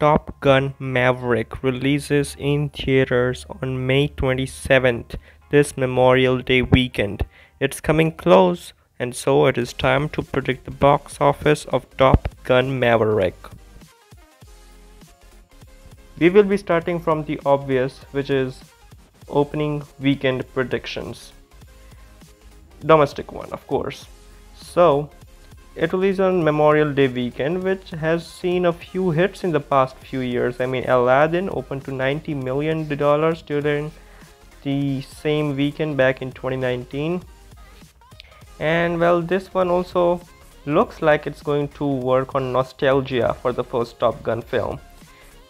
Top Gun: Maverick releases in theaters on May 27th, this Memorial Day weekend. It's coming close, and so it is time to predict the box office of Top Gun: Maverick. We will be starting from the obvious, which is opening weekend predictions. Domestic one, of course. So, it released on Memorial Day weekend, which has seen a few hits in the past few years. I mean, Aladdin opened to $90 million during the same weekend back in 2019. And well, this one also looks like it's going to work on nostalgia for the first Top Gun film.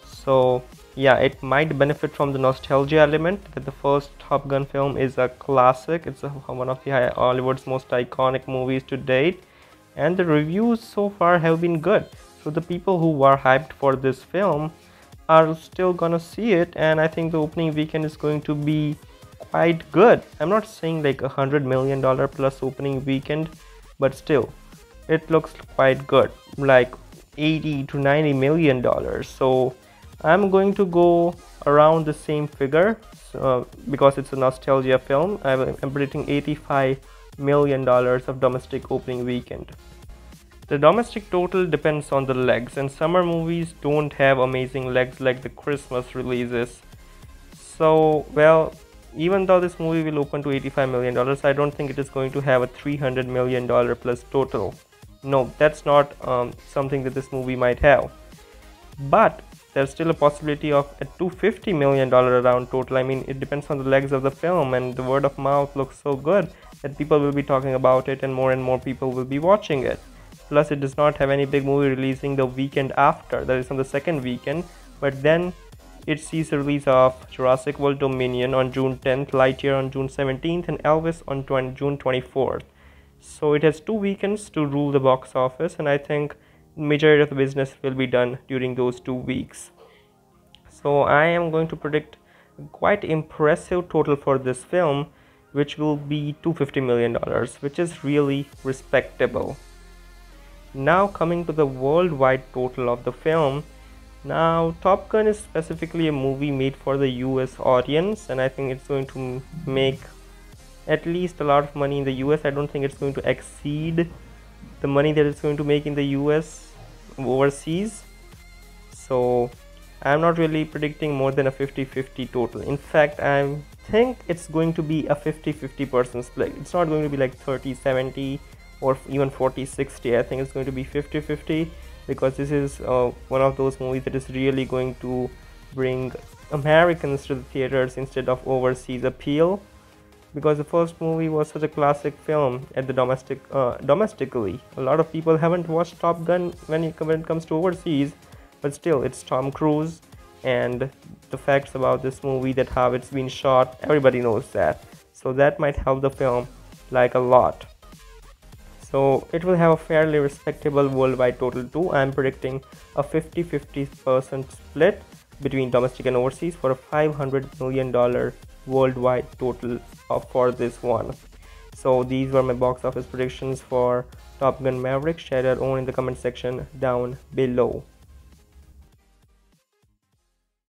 So yeah, it might benefit from the nostalgia element that the first Top Gun film is a classic. It's one of the Hollywood's most iconic movies to date, and the reviews so far have been good. So the people who were hyped for this film are still gonna see it, and I think the opening weekend is going to be quite good. I'm not saying like $100 million plus opening weekend, but still it looks quite good, like 80 to 90 million dollars. So I'm going to go around the same figure, because it's a nostalgia film. I'm predicting $85 million of domestic opening weekend. The domestic total depends on the legs, and summer movies don't have amazing legs like the Christmas releases. So well, even though this movie will open to $85 million, I don't think it is going to have a $300 million plus total. No, that's not something that this movie might have. But there's still a possibility of a $250 million around total. I mean, it depends on the legs of the film, and the word of mouth looks so good that people will be talking about it and more people will be watching it. Plus, it does not have any big movie releasing the weekend after, that is on the second weekend, but then it sees the release of Jurassic World Dominion on June 10th, Lightyear on June 17th, and Elvis on June 24th. So it has 2 weekends to rule the box office, and I think majority of the business will be done during those 2 weeks. So I am going to predict a quite impressive total for this film, which will be $250 million, which is really respectable. Now coming to the worldwide total of the film. Now Top Gun is specifically a movie made for the US audience, and I think it's going to make at least a lot of money in the US. I don't think it's going to exceed the money that it's going to make in the US overseas. So I'm not really predicting more than a 50-50 total. In fact, I think it's going to be a 50-50% split. It's not going to be like 30-70 or even 40-60. I think it's going to be 50-50, because this is one of those movies that is really going to bring Americans to the theaters instead of overseas appeal, because the first movie was such a classic film at the domestically. A lot of people haven't watched Top Gun when it comes to overseas, but still, it's Tom Cruise, and the facts about this movie, that how it's been shot, everybody knows that. So that might help the film like a lot. So it will have a fairly respectable worldwide total too. I'm predicting a 50-50% split between domestic and overseas for a $500 million worldwide total for this one. So these were my box office predictions for Top Gun Maverick. Share your own in the comment section down below.